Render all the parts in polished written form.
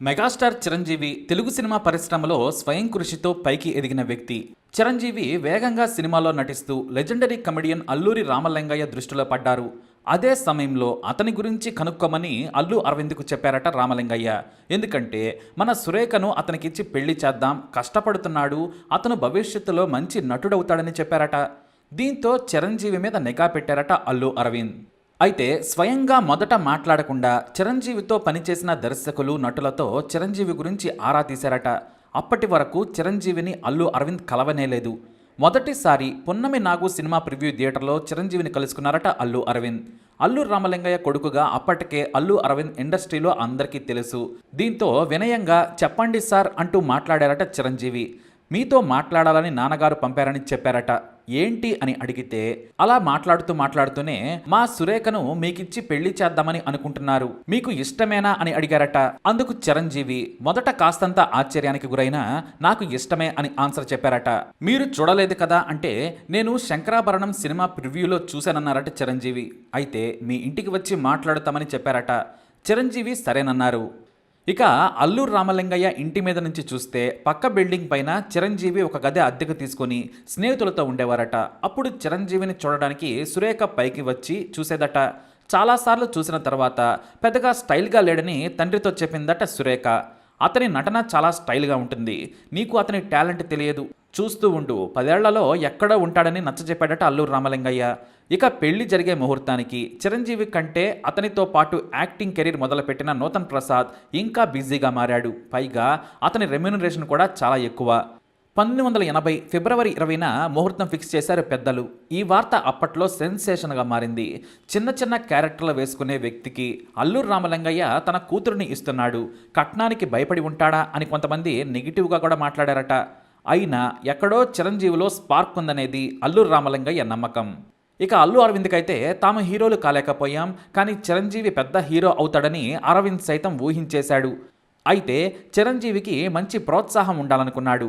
Megastar Chiranjeevi Telugu cinema పరిశ్రమలో స్వయం కృషితో పైకి ఎదిగిన వ్యక్తి. చిరంజీవి వేగంగా సినిమాలో నటిస్తూ లెజెండరీ కమెడియన్ అల్లూరి రామలింగయ్య దృష్టిలో పడ్డారు. అదే సమయంలో అతని గురించి కనుక్కోమని అల్లు అరవింద్కు చెప్పారట రామలింగయ్య. ఎందుకంటే మన సురేఖను అతనికిచ్చి పెళ్లి చేద్దాం, కష్టపడుతున్నాడు, అతను భవిష్యత్తులో మంచి నటుడవుతాడని చెప్పారట. దీంతో చిరంజీవి మీద నిఘా పెట్టారట అల్లు అరవింద్. అయితే స్వయంగా మొదట మాట్లాడకుండా చిరంజీవితో పనిచేసిన దర్శకులు, నటులతో చిరంజీవి గురించి ఆరా తీశారట. అప్పటి వరకు చిరంజీవిని అల్లు అరవింద్ కలవనేలేదు. మొదటిసారి పున్నమి నాగు సినిమా ప్రివ్యూ థియేటర్లో చిరంజీవిని కలుసుకున్నారట అల్లు అరవింద్. అల్లు రామలింగయ్య కొడుకుగా అప్పటికే అల్లు అరవింద్ ఇండస్ట్రీలో అందరికీ తెలుసు. దీంతో వినయంగా చెప్పండి సార్ అంటూ మాట్లాడారట చిరంజీవి. మీతో మాట్లాడాలని నాన్నగారు పంపారని చెప్పారట. ఏంటి అని అడిగితే అలా మాట్లాడుతూనే మా సురేఖను మీకిచ్చి పెళ్లి చేద్దామని అనుకుంటున్నారు, మీకు ఇష్టమేనా అని అడిగారట. అందుకు చిరంజీవి మొదట కాస్తంత ఆశ్చర్యానికి గురైనా నాకు ఇష్టమే అని ఆన్సర్ చెప్పారట. మీరు చూడలేదు కదా అంటే నేను శంకరాభరణం సినిమా ప్రివ్యూలో చూశానన్నారట చిరంజీవి. అయితే మీ ఇంటికి వచ్చి మాట్లాడుతామని చెప్పారట. చిరంజీవి సరేనన్నారు. ఇక అల్లూరు రామలింగయ్య ఇంటి మీద నుంచి చూస్తే పక్క బిల్డింగ్ పైన చిరంజీవి ఒక గది అద్దెకు తీసుకొని స్నేహితులతో ఉండేవారట. అప్పుడు చిరంజీవిని చూడడానికి సురేఖ పైకి వచ్చి చూసేదట. చాలాసార్లు చూసిన తర్వాత పెద్దగా స్టైల్గా లేడని తండ్రితో చెప్పిందట సురేఖ. అతని నటన చాలా స్టైల్గా ఉంటుంది, నీకు అతని టాలెంట్ తెలియదు, చూస్తూ ఉండు, 10 ఏళ్లలో ఎక్కడో ఉంటాడని నచ్చజెప్పాడట అల్లూరు రామలింగయ్య. ఇక పెళ్లి జరిగే ముహూర్తానికి చిరంజీవి కంటే అతనితో పాటు యాక్టింగ్ కెరీర్ మొదలుపెట్టిన నూతన్ ప్రసాద్ ఇంకా బిజీగా మారాడు. పైగా అతని రెమ్యూనరేషన్ కూడా చాలా ఎక్కువ. 1980 ఫిబ్రవరి 20న ముహూర్తం ఫిక్స్ చేశారు పెద్దలు. ఈ వార్త అప్పట్లో సెన్సేషన్గా మారింది. చిన్న చిన్న క్యారెక్టర్లు వేసుకునే వ్యక్తికి అల్లూరు రామలింగయ్య తన కూతురుని ఇస్తున్నాడు, కట్నానికి భయపడి ఉంటాడా అని కొంతమంది నెగిటివ్గా కూడా మాట్లాడారట. అయినా ఎక్కడో చిరంజీవిలో స్పార్క్ ఉందనేది అల్లూరు రామలింగయ్య నమ్మకం. ఇక అల్లు అరవింద్కి అయితే తాము హీరోలు కాలేకపోయాం, కానీ చిరంజీవి పెద్ద హీరో అవుతాడని అరవింద్ సైతం ఊహించేశాడు. అయితే చిరంజీవికి మంచి ప్రోత్సాహం ఉండాలనుకున్నాడు.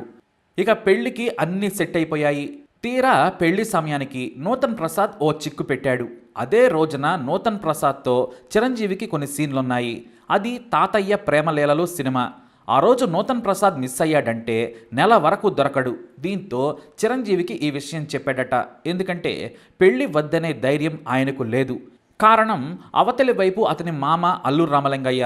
ఇక పెళ్లికి అన్నీ సెట్ అయిపోయాయి. తీరా పెళ్లి సమయానికి నూతన్ ప్రసాద్ ఓ చిక్కు పెట్టాడు. అదే రోజున నూతన్ ప్రసాద్తో చిరంజీవికి కొన్ని సీన్లున్నాయి. అది తాతయ్య ప్రేమలీలలు సినిమా. ఆ రోజు నూతన్ ప్రసాద్ మిస్ అయ్యాడంటే నెల వరకు దొరకడు. దీంతో చిరంజీవికి ఈ విషయం చెప్పాడట. ఎందుకంటే పెళ్లి వద్దనే ధైర్యం ఆయనకు లేదు. కారణం అవతలి వైపు అతని మామ అల్లు రామలింగయ్య.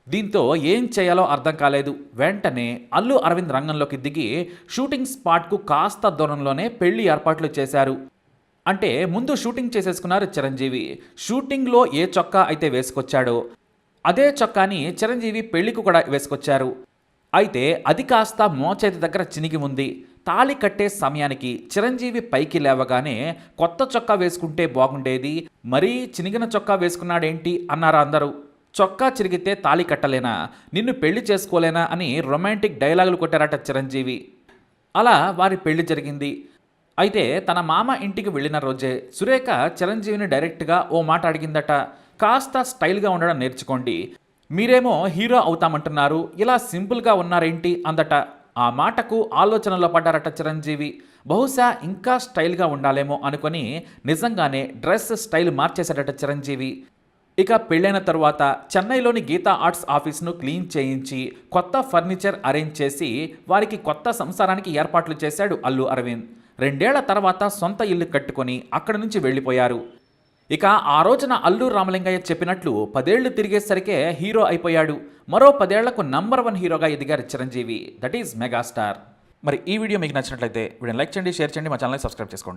దీంతో ఏం చేయాలో అర్థం కాలేదు. వెంటనే అల్లు అరవింద్ రంగంలోకి దిగి షూటింగ్ స్పాట్కు కాస్త దూరంలోనే పెళ్లి ఏర్పాట్లు చేశారు. అంటే ముందు షూటింగ్ చేసేసుకున్నారు చిరంజీవి. షూటింగ్లో ఏ చొక్కా అయితే వేసుకొచ్చాడో అదే చొక్కాని చిరంజీవి పెళ్లికి కూడా వేసుకొచ్చారు. అయితే అది కాస్త మోచేతి దగ్గర చినిగి ఉంది. తాళి కట్టే సమయానికి చిరంజీవి పైకి లేవగానే కొత్త చొక్కా వేసుకుంటే బాగుండేది, మరీ చినిగిన చొక్కా వేసుకున్నాడేంటి అన్నారు అందరూ. చొక్కా చిరిగితే తాళి కట్టలేనా, నిన్ను పెళ్లి చేసుకోలేనా అని రొమాంటిక్ డైలాగులు కొట్టారట చిరంజీవి. అలా వారి పెళ్లి జరిగింది. అయితే తన మామ ఇంటికి వెళ్ళిన రోజే సురేఖ చిరంజీవిని డైరెక్ట్గా ఓ మాట అడిగిందట. కాస్త స్టైల్గా ఉండడం నేర్చుకోండి, మీరేమో హీరో అవుతామంటున్నారు, ఇలా సింపుల్గా ఉన్నారేంటి అందట. ఆ మాటకు ఆలోచనలో పడ్డారట చిరంజీవి. బహుశా ఇంకా స్టైల్గా ఉండాలేమో అనుకొని నిజంగానే డ్రెస్ స్టైల్ మార్చేశాడట చిరంజీవి. ఇక పెళ్ళైన తరువాత చెన్నైలోని గీతా ఆర్ట్స్ ఆఫీస్ను క్లీన్ చేయించి కొత్త ఫర్నిచర్ అరేంజ్ చేసి వారికి కొత్త సంసారానికి ఏర్పాట్లు చేశాడు అల్లు అరవింద్. 2 ఏళ్ల తర్వాత సొంత ఇల్లు కట్టుకొని అక్కడి నుంచి వెళ్ళిపోయారు. ఇక ఆ రోజున అల్లూరు రామలింగయ్య చెప్పినట్లు 10 ఏళ్లు తిరిగేసరికే హీరో అయిపోయాడు. మరో 10 ఏళ్లకు నంబర్ 1 హీరోగా ఎదిగారు చిరంజీవి. That is megastar. మరి ఈ వీడియో మీకు నచ్చినట్లయితే వీడియోని లైక్ చేయండి, షేర్ చేయండి, మా ఛానల్ని సబ్స్క్రైబ్ చేసుకోండి.